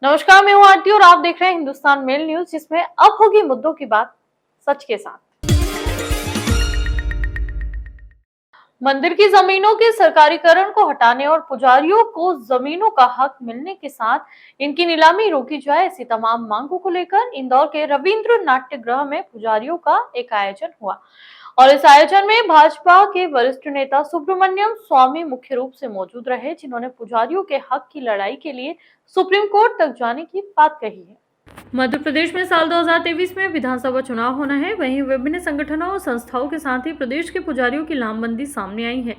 नमस्कार, मैं हूँ आरती और आप देख रहे हैं हिंदुस्तान मेल न्यूज, जिसमें अब होगी मुद्दों की बात सच के साथ। मंदिर की जमीनों के सरकारीकरण को हटाने और पुजारियों को जमीनों का हक मिलने के साथ इनकी नीलामी रोकी जाए, ऐसी तमाम मांगों को लेकर इंदौर के रविंद्र नाट्य गृह में पुजारियों का एक आयोजन हुआ। और इस आयोजन में भाजपा के वरिष्ठ नेता सुब्रमण्यम स्वामी मुख्य रूप से मौजूद रहे, जिन्होंने पुजारियों के हक की लड़ाई के लिए सुप्रीम कोर्ट तक जाने की बात कही है। मध्य प्रदेश में साल 2023 में विधानसभा चुनाव होना है। वहीं विभिन्न संगठनों और संस्थाओं के साथ ही प्रदेश के पुजारियों की लामबंदी सामने आई है।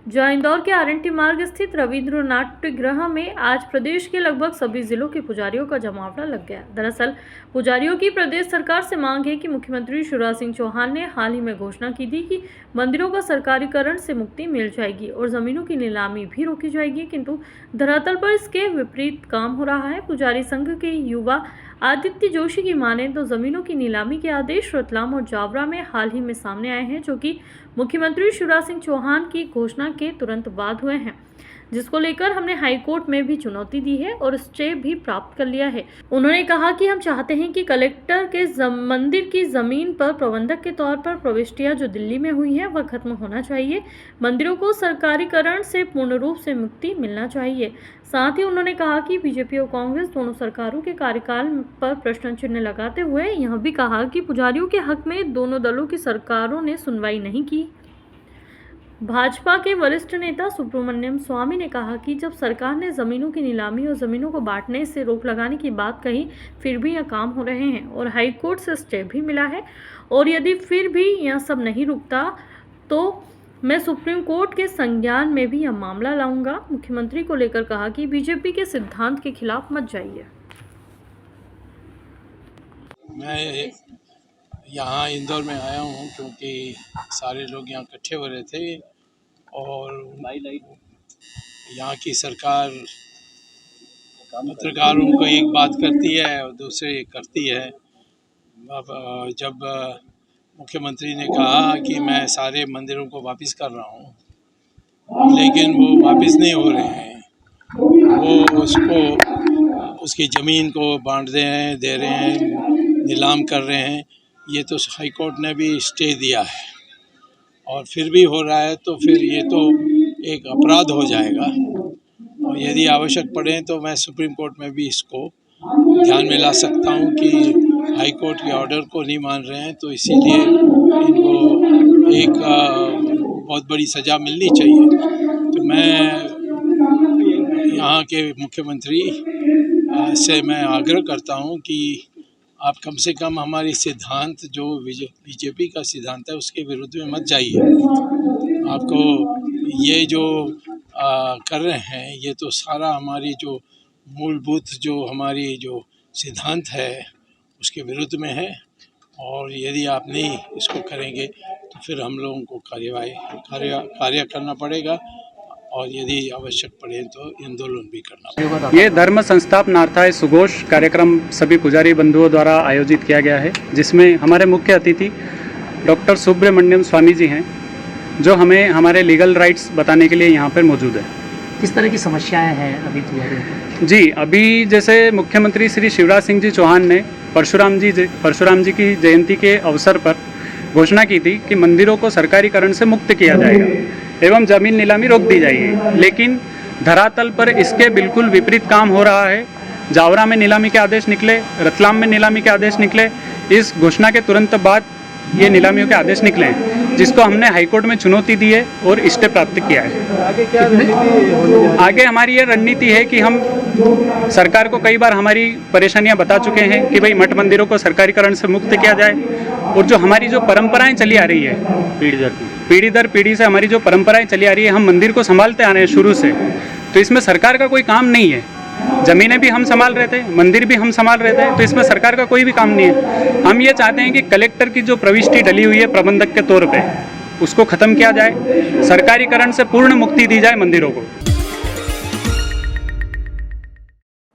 जहां इंदौर के आरएनटी मार्ग स्थित रविंद्र नाट्य गृह में आज प्रदेश के लगभग सभी जिलों के पुजारियों का जमावड़ा लग गया। दरअसल पुजारियों की प्रदेश सरकार से मांग है कि मुख्यमंत्री शिवराज सिंह चौहान ने हाल ही में घोषणा की थी कि मंदिरों का सरकारीकरण से मुक्ति मिल जाएगी और जमीनों की नीलामी भी रोकी जाएगी, किंतु धरातल पर इसके विपरीत काम हो रहा है। पुजारी संघ के युवा आदित्य जोशी की माने तो जमीनों की नीलामी के आदेश रतलाम और जावरा में हाल ही में सामने आए हैं, जो कि मुख्यमंत्री शिवराज सिंह चौहान की घोषणा के तुरंत बाद हुए हैं, जिसको लेकर हमने हाईकोर्ट में भी चुनौती दी है और स्टे भी प्राप्त कर लिया है। उन्होंने कहा कि हम चाहते हैं कि कलेक्टर के मंदिर की जमीन पर प्रबंधक के तौर पर प्रविष्टियां जो दिल्ली में हुई है वह खत्म होना चाहिए। मंदिरों को सरकारीकरण से पूर्ण रूप से मुक्ति मिलना चाहिए। साथ ही उन्होंने कहा कि बीजेपी और कांग्रेस दोनों सरकारों के कार्यकाल पर प्रश्न चिन्ह लगाते हुए यह भी कहा कि पुजारियों के हक में दोनों दलों की सरकारों ने सुनवाई नहीं की। भाजपा के वरिष्ठ नेता सुब्रमण्यम स्वामी ने कहा कि जब सरकार ने जमीनों की नीलामी और जमीनों को बांटने से रोक लगाने की बात कही, फिर भी यह काम हो रहे हैं और हाईकोर्ट से स्टे भी मिला है, और यदि फिर भी यह सब नहीं रुकता तो मैं सुप्रीम कोर्ट के संज्ञान में भी यह मामला लाऊंगा। मुख्यमंत्री को लेकर कहा कि बीजेपी के सिद्धांत के खिलाफ मत जाइए। मैं यहाँ इंदौर में आया हूँ क्योंकि सारे लोग यहाँ इकट्ठे हो रहे थे और यहाँ की सरकार पत्रकारों को एक बात करती है और दूसरे करती है। अब जब मुख्यमंत्री ने कहा कि मैं सारे मंदिरों को वापस कर रहा हूँ, लेकिन वो वापस नहीं हो रहे हैं, वो उसकी ज़मीन को बांट दे रहे हैं, नीलाम कर रहे हैं। ये तो हाई कोर्ट ने भी स्टे दिया है और फिर भी हो रहा है, तो फिर ये तो एक अपराध हो जाएगा और यदि आवश्यक पड़े तो मैं सुप्रीम कोर्ट में भी इसको ध्यान में ला सकता हूँ कि हाई कोर्ट के ऑर्डर को नहीं मान रहे हैं, तो इसीलिए इनको एक बहुत बड़ी सज़ा मिलनी चाहिए। तो मैं यहाँ के मुख्यमंत्री से मैं आग्रह करता हूँ कि आप कम से कम हमारी सिद्धांत जो बीजेपी का सिद्धांत है उसके विरुद्ध में मत जाइए। आपको ये जो कर रहे हैं ये तो सारा हमारी जो मूलभूत जो हमारी जो सिद्धांत है उसके विरुद्ध में है, और यदि आप नहीं इसको करेंगे तो फिर हम लोगों को कार्य करना पड़ेगा और यदि आवश्यक पड़े तो आंदोलन भी करना पड़ेगा। ये धर्म संस्थापनार्थाय सुघोष कार्यक्रम सभी पुजारी बंधुओं द्वारा आयोजित किया गया है, जिसमें हमारे मुख्य अतिथि डॉक्टर सुब्रमण्यम स्वामी जी हैं, जो हमें हमारे लीगल राइट्स बताने के लिए यहाँ पर मौजूद है। किस तरह की समस्याएं हैं अभी पुजारियों को? जी, अभी जैसे मुख्यमंत्री श्री शिवराज सिंह जी चौहान ने परशुराम जी की जयंती के अवसर पर घोषणा की थी कि मंदिरों को सरकारीकरण से मुक्त किया जाएगा एवं जमीन नीलामी रोक दी जाएगी, लेकिन धरातल पर इसके बिल्कुल विपरीत काम हो रहा है। जावरा में नीलामी के आदेश निकले, रतलाम में नीलामी के आदेश निकले, इस घोषणा के तुरंत बाद ये नीलामियों के आदेश निकले हैं, जिसको हमने हाईकोर्ट में चुनौती दी है और स्टे प्राप्त किया है। आगे क्या रणनीति? आगे हमारी ये रणनीति है कि हम सरकार को कई बार हमारी परेशानियां बता चुके हैं कि भाई मठ मंदिरों को सरकारीकरण से मुक्त किया जाए, और जो हमारी जो परंपराएं चली आ रही है पीढ़ी दर पीढ़ी से हमारी जो परंपराएं चली आ रही है, हम मंदिर को संभालते आ रहे हैं शुरू से, तो इसमें सरकार का कोई काम नहीं है। ज़मीनें भी हम संभाल रहे थे, मंदिर भी हम संभाल रहे थे, तो इसमें सरकार का कोई भी काम नहीं है। हम ये चाहते हैं कि कलेक्टर की जो प्रविष्टि डली हुई है प्रबंधक के तौर पे, उसको ख़त्म किया जाए, सरकारीकरण से पूर्ण मुक्ति दी जाए मंदिरों को।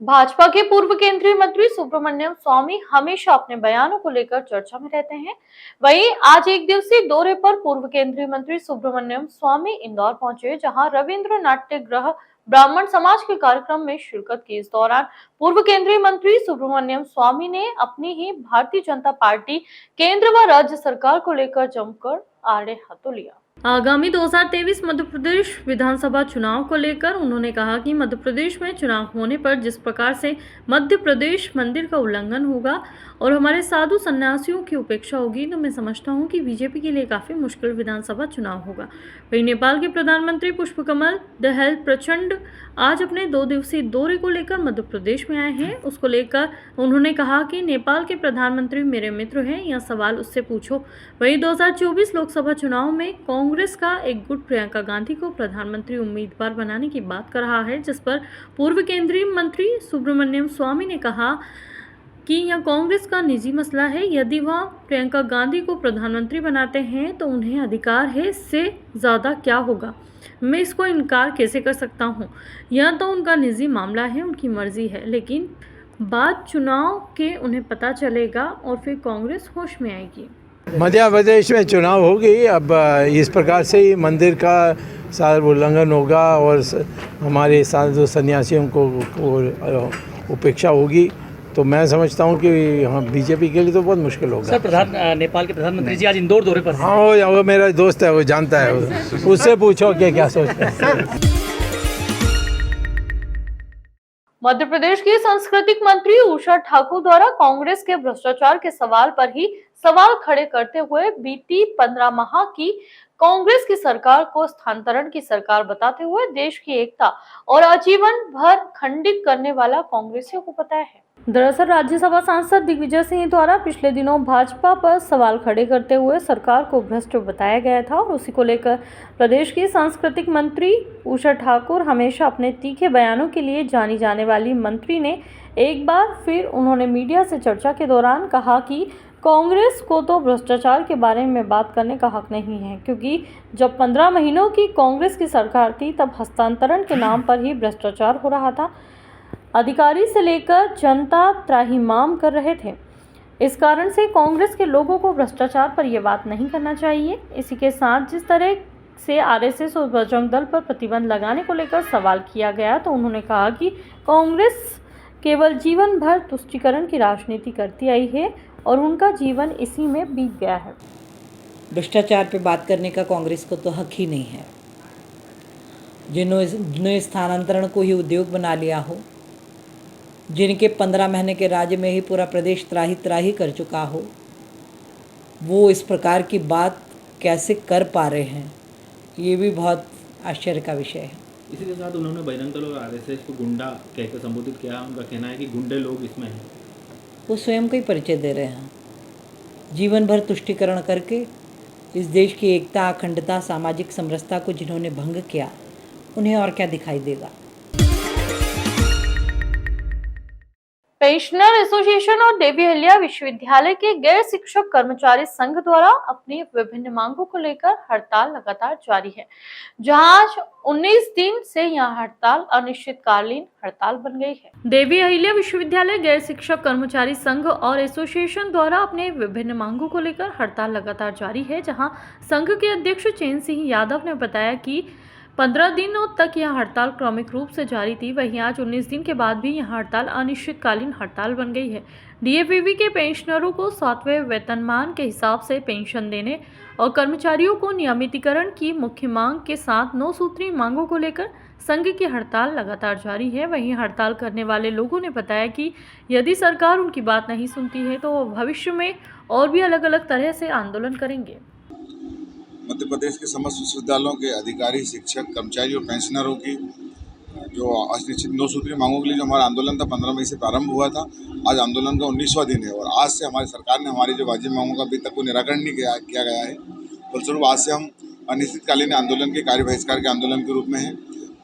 भाजपा के पूर्व केंद्रीय मंत्री सुब्रमण्यम स्वामी हमेशा अपने बयानों को लेकर चर्चा में रहते हैं। वहीं आज एक दिवसीय दौरे पर पूर्व केंद्रीय मंत्री सुब्रमण्यम स्वामी इंदौर पहुंचे, जहां रविंद्र नाट्य गृह ब्राह्मण समाज के कार्यक्रम में शिरकत की। इस दौरान पूर्व केंद्रीय मंत्री सुब्रमण्यम स्वामी ने अपनी ही भारतीय जनता पार्टी केंद्र व राज्य सरकार को लेकर जमकर आड़े हाथों लिया। आगामी 2023 मध्य प्रदेश विधानसभा चुनाव को लेकर उन्होंने कहा कि मध्य प्रदेश में चुनाव होने पर जिस प्रकार से मध्य प्रदेश मंदिर का उल्लंघन होगा और हमारे साधु सन्यासियों की उपेक्षा होगी, तो मैं समझता हूं कि बीजेपी के लिए काफी मुश्किल विधानसभा चुनाव होगा। वहीं नेपाल के प्रधानमंत्री पुष्पकमल दहल प्रचंड आज अपने 2 दिवसीय दौरे को लेकर मध्य प्रदेश में आए हैं। उसको लेकर उन्होंने कहा कि नेपाल के प्रधानमंत्री मेरे मित्र हैं, यह सवाल उससे पूछो। वहीं 2024 लोकसभा चुनाव में कांग्रेस का एक गुट प्रियंका गांधी को प्रधानमंत्री उम्मीदवार बनाने की बात कर रहा है, जिस पर पूर्व केंद्रीय मंत्री सुब्रमण्यम स्वामी ने कहा कि यह कांग्रेस का निजी मसला है। यदि वह प्रियंका गांधी को प्रधानमंत्री बनाते हैं तो उन्हें अधिकार है, इससे ज़्यादा क्या होगा। मैं इसको इनकार कैसे कर सकता हूँ। यह तो उनका निजी मामला है, उनकी मर्जी है, लेकिन बाद चुनाव के उन्हें पता चलेगा और फिर कांग्रेस होश में आएगी। मध्य प्रदेश में चुनाव होगी। अब इस प्रकार से ही मंदिर का सारा उल्लंघन होगा और हमारे साधु सन्यासियों को उपेक्षा होगी, तो मैं समझता हूँ कि हाँ, बीजेपी के लिए तो बहुत मुश्किल होगा। सर, नेपाल के प्रधानमंत्री जी आज इंदौर दौरे पर हैं। हाँ, वो मेरा दोस्त है, वो जानता है, उससे पूछो कि क्या सोचते हैं। मध्य प्रदेश की सांस्कृतिक मंत्री उषा ठाकुर द्वारा कांग्रेस के भ्रष्टाचार के सवाल पर ही सवाल खड़े करते हुए बीती 15 माह की कांग्रेस की सरकार को स्थानांतरण की सरकार बताते हुए देश की एकता और आजीवन भर खंडित करने वाला कांग्रेसियों को बताया है। दरअसल राज्यसभा सांसद दिग्विजय सिंह द्वारा पिछले दिनों भाजपा पर सवाल खड़े करते हुए सरकार को भ्रष्ट बताया गया था और उसी को लेकर प्रदेश की सांस्कृतिक मंत्री उषा ठाकुर, हमेशा अपने तीखे बयानों के लिए जानी जाने वाली मंत्री ने एक बार फिर उन्होंने मीडिया से चर्चा के दौरान कहा कि कांग्रेस को तो भ्रष्टाचार के बारे में बात करने का हक नहीं है, क्योंकि जब 15 महीनों की कांग्रेस की सरकार थी तब हस्तांतरण के नाम पर ही भ्रष्टाचार हो रहा था। अधिकारी से लेकर जनता त्राहिमाम कर रहे थे। इस कारण से कांग्रेस के लोगों को भ्रष्टाचार पर यह बात नहीं करना चाहिए। इसी के साथ जिस तरह से आरएसएस और बजरंग दल पर प्रतिबंध लगाने को लेकर सवाल किया गया, तो उन्होंने कहा कि कांग्रेस केवल जीवन भर तुष्टीकरण की राजनीति करती आई है और उनका जीवन इसी में बीत गया है। भ्रष्टाचार पे बात करने का कांग्रेस को तो हक ही नहीं है। जिन्होंने स्थानांतरण को ही उद्योग बना लिया हो, जिनके 15 महीने के राज्य में ही पूरा प्रदेश त्राही त्राही कर चुका हो, वो इस प्रकार की बात कैसे कर पा रहे हैं, ये भी बहुत आश्चर्य का विषय है। इसी के साथ उन्होंने बजरंग दल और आरएसएस को गुंडा कहकर संबोधित किया। उनका कहना है कि गुंडे लोग इसमें हैं। वो स्वयं का ही परिचय दे रहे हैं। जीवन भर तुष्टीकरण करके इस देश की एकता, अखंडता, सामाजिक समरसता को जिन्होंने भंग किया, उन्हें और क्या दिखाई देगा। पेंशनर एसोसिएशन और देवी अहिल्या विश्वविद्यालय के गैर शिक्षक कर्मचारी संघ द्वारा अपनी विभिन्न मांगों को लेकर हड़ताल लगातार जारी है, जहां आज 19 दिन से यह हड़ताल अनिश्चितकालीन हड़ताल बन गई है। देवी अहिल्या विश्वविद्यालय गैर शिक्षक कर्मचारी संघ और एसोसिएशन द्वारा अपने विभिन्न मांगों को लेकर हड़ताल लगातार जारी है, जहाँ संघ के अध्यक्ष चैन सिंह यादव ने बताया कि 15 दिनों तक यह हड़ताल क्रमिक रूप से जारी थी। वहीं आज 19 दिन के बाद भी यह हड़ताल अनिश्चितकालीन हड़ताल बन गई है। डीएपीवी के पेंशनरों को 7वें वेतनमान के हिसाब से पेंशन देने और कर्मचारियों को नियमितीकरण की मुख्य मांग के साथ 9 सूत्री मांगों को लेकर संघ की हड़ताल लगातार जारी है। वहीं हड़ताल करने वाले लोगों ने बताया कि यदि सरकार उनकी बात नहीं सुनती है तो वो भविष्य में और भी अलग अलग तरह से आंदोलन करेंगे। मध्य प्रदेश के समस्त विश्वविद्यालयों के अधिकारी, शिक्षक, कर्मचारी और पेंशनरों की जो अनिश्चित 9 सूत्री मांगों के लिए जो हमारा आंदोलन था 15 मई से प्रारंभ हुआ था, आज आंदोलन का 19वां दिन है और आज से हमारी सरकार ने हमारी जो वाजिब मांगों का अभी तक कोई निराकरण नहीं किया गया है। फलस्वरूप आज से हम अनिश्चितकालीन आंदोलन के कार्य बहिष्कार के आंदोलन के रूप में हैं।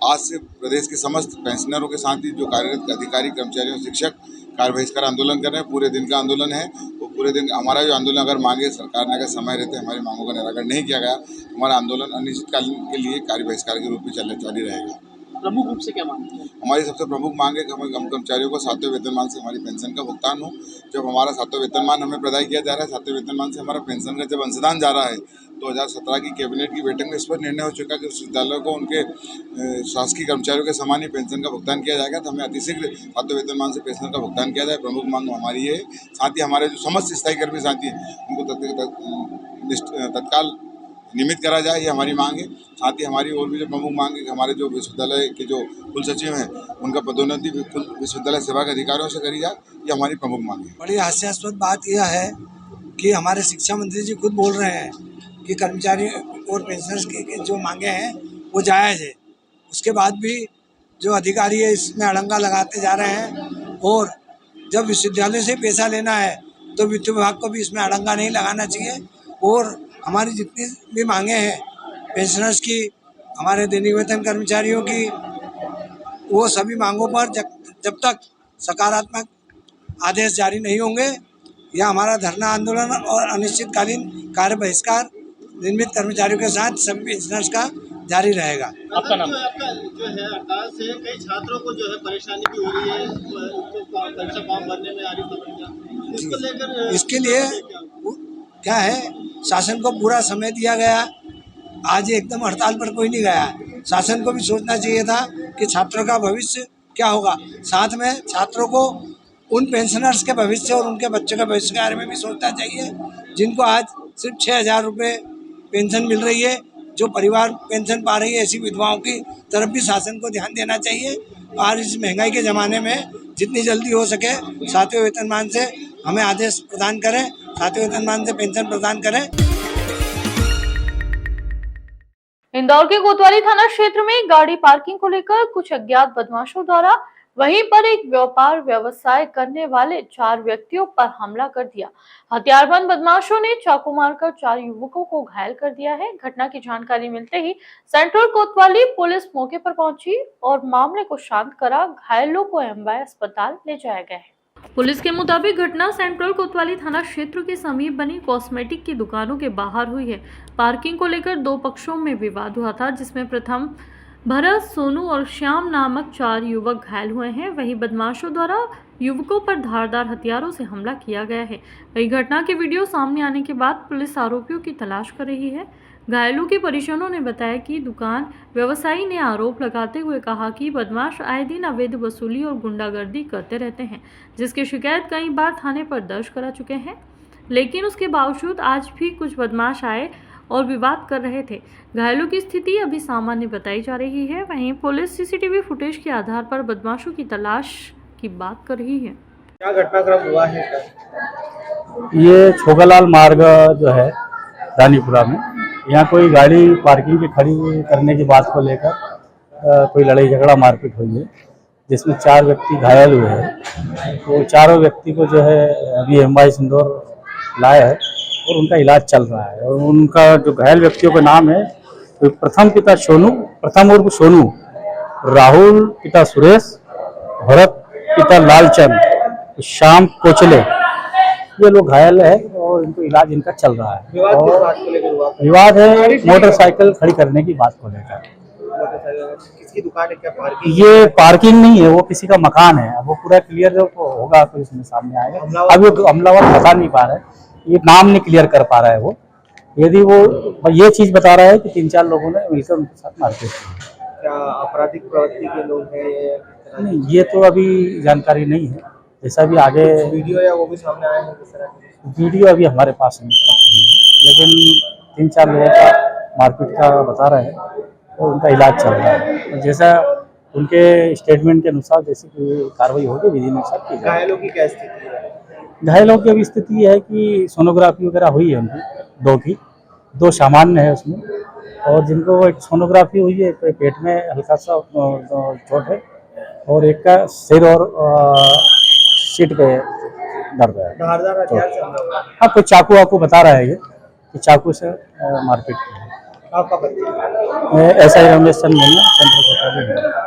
आज से प्रदेश के समस्त पेंशनरों के साथ ही जो कार्यरत अधिकारी, कर्मचारी और शिक्षक कार्य बहिष्कार आंदोलन कर रहे हैं। पूरे दिन का आंदोलन है। वो पूरे दिन हमारा जो आंदोलन अगर मांगे सरकार ने अगर समय रहते हमारी मांगों का निराकरण नहीं किया गया, हमारा आंदोलन अनिश्चितकालीन के लिए कार्य बहिष्कार के रूप में जारी रहेगा। प्रमुख रूप से क्या मांगते हैं? हमारी सबसे प्रमुख मांग है कि हमें हम कर्मचारियों को 7वें वेतनमान से हमारी पेंशन का भुगतान हो। जब हमारा 7वां वेतनमान हमें प्रदान किया जा रहा है, 7वें वेतनमान से हमारा पेंशन का जब अंशदान जा रहा है, 2017 की कैबिनेट की बैठक में इस पर निर्णय हो चुका कि विश्वविद्यालयों को उनके शासकीय कर्मचारियों के समान ही पेंशन का भुगतान किया जाएगा। तो हमें अतिशीघ्र 7वें वेतनमान से पेंशन का भुगतान किया जाए, प्रमुख मांग हमारी है। साथ ही हमारे जो समस्त स्थायी कर्मी साथी हैं उनको तत्काल नियमित करा जाए, ये हमारी मांग है। साथ ही हमारी और भी जो प्रमुख मांग है कि हमारे जो विश्वविद्यालय के जो कुल सचिव हैं उनका पदोन्नति विश्वविद्यालय सेवा के अधिकारियों से करी जाए, ये हमारी प्रमुख मांग है। बड़ी हास्यास्पद बात यह है कि हमारे शिक्षा मंत्री जी खुद बोल रहे हैं कि कर्मचारी और पेंशनर्स की जो मांगे हैं वो जायज़ है, उसके बाद भी जो अधिकारी है इसमें अड़ंगा लगाते जा रहे हैं। और जब विश्वविद्यालय से पैसा लेना है तो वित्त विभाग को भी इसमें अड़ंगा नहीं लगाना चाहिए। और हमारी जितनी भी मांगे हैं पेंशनर्स की, हमारे दैनिक वेतन कर्मचारियों की, वो सभी मांगों पर जब तक सकारात्मक आदेश जारी नहीं होंगे या हमारा धरना आंदोलन और अनिश्चितकालीन कार्य बहिष्कार नियमित कर्मचारियों के साथ सभी पेंशनर्स का जारी रहेगा। आपका नाम? जो है हड़ताल से कई छात्रों को जो है परेशानी भी हो रही है, उनको परीक्षा फॉर्म भरने में आरिफ इसको लेकर इसके लिए क्या है, शासन को पूरा समय दिया गया। आज एकदम हड़ताल पर कोई नहीं गया। शासन को भी सोचना चाहिए था कि छात्रों का भविष्य क्या होगा, साथ में छात्रों को उन पेंशनर्स के भविष्य और उनके बच्चों के भविष्य के बारे में भी सोचना चाहिए, जिनको आज सिर्फ 6,000 रुपये पेंशन मिल रही है। जो परिवार पेंशन पा रही है, ऐसी विधवाओं की तरफ भी शासन को ध्यान देना चाहिए। और इस महंगाई के ज़माने में जितनी जल्दी हो सके 7वें वेतनमान से हमें आदेश प्रदान करें, 7वें वेतनमान से पेंशन प्रदान करें। इंदौर के कोतवाली थाना क्षेत्र में गाड़ी पार्किंग को लेकर कुछ अज्ञात बदमाशों द्वारा वहीं पर एक व्यापार व्यवसाय करने वाले 4 व्यक्तियों पर हमला कर दिया। हथियारबंद बदमाशों ने चाकू मारकर 4 युवकों को घायल कर दिया है। घटना की जानकारी मिलते ही सेंट्रल कोतवाली पुलिस मौके पर पहुंची और मामले को शांत करा। घायलों को एमवाय अस्पताल ले जाया गया है। पुलिस के मुताबिक घटना सेंट्रल कोतवाली थाना क्षेत्र के समीप बनी कॉस्मेटिक की दुकानों के बाहर हुई है। पार्किंग को लेकर 2 पक्षों में विवाद हुआ था, जिसमें प्रथम भरत, सोनू और श्याम नामक 4 युवक घायल हुए हैं। वहीं बदमाशों द्वारा युवकों पर धारदार हथियारों से हमला किया गया है। वहीं घटना के वीडियो सामने आने के बाद पुलिस आरोपियों की तलाश कर रही है। घायलों के परिजनों ने बताया कि दुकान व्यवसायी ने आरोप लगाते हुए कहा कि बदमाश आए दिन अवैध वसूली और गुंडागर्दी करते रहते हैं, जिसकी शिकायत कई बार थाने पर दर्ज करा चुके हैं, लेकिन उसके बावजूद आज भी कुछ बदमाश आए और विवाद कर रहे थे। घायलों की स्थिति अभी सामान्य बताई जा रही है। वहीं पुलिस सीसीटीवी फुटेज के आधार पर बदमाशों की तलाश की बात कर रही है। क्या घटनाक्रम हुआ है? ये छोगालाल मार्ग जो है रानीपुरा में, यहाँ कोई गाड़ी पार्किंग की खड़ी करने की बात को लेकर कोई लड़ाई झगड़ा मारपीट हुई है, जिसमें 4 व्यक्ति घायल हुए हैं। तो चारों व्यक्ति को जो है अभी एमवाय इंदौर लाया है और उनका इलाज चल रहा है। और उनका जो घायल व्यक्तियों का नाम है, तो प्रथम पिता प्रथम उर्फ सोनू, राहुल पिता सुरेश, भरत पिता लालचंद, श्याम कोचले, ये लोग घायल है और इनको इलाज इनका चल रहा है। विवाद है मोटरसाइकिल खड़ी करने की बात को लेकर। किसकी दुकान है? क्या पार्किंग? ये पार्किंग नहीं है, वो किसी का मकान है। वो पूरा क्लियर जो होगा तो इसमें सामने आएगा। अभी वो हमलावर बता नहीं पा रहा है, ये नाम नहीं क्लियर कर पा रहा है वो। यदि वो ये चीज बता रहा है कि 3-4 लोगों ने मिलकर उनके साथ मारपीट की। क्या आपराधिक प्रवृत्ति के लोग हैं? नहीं, ये तो अभी जानकारी नहीं है। जैसा भी आगे वीडियो या वो भी सामने आए हैं किस तरह के? वीडियो अभी हमारे पास नहीं है, लेकिन 3-4 लोगों का मारपीट का बता रहे हैं और उनका इलाज चल रहा है। तो जैसा उनके स्टेटमेंट के अनुसार जैसे कि कार्रवाई होगी विधि अनुसार की जाएगी। घायलों की क्या स्थिति है? घायलों की अभी स्थिति ये है कि सोनोग्राफी वगैरह हुई है उनकी, 2 सामान्य है उसमें, और जिनको एक सोनोग्राफी हुई है, एक पेट में हल्का सा चोट है और एक का सिर और सीट पे दर्द है। धारदार हथियार से हमला हुआ? हाँ, कोई चाकू वाकू बता रहा है ये कि चाकू से मारपीट की है। आपका परिचय? SI रमेश चंद सेंट्रल कोतवाली।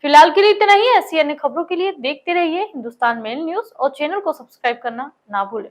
फिलहाल के लिए इतना ही। ऐसी अन्य खबरों के लिए देखते रहिए हिंदुस्तान मेल न्यूज और चैनल को सब्सक्राइब करना ना भूलें।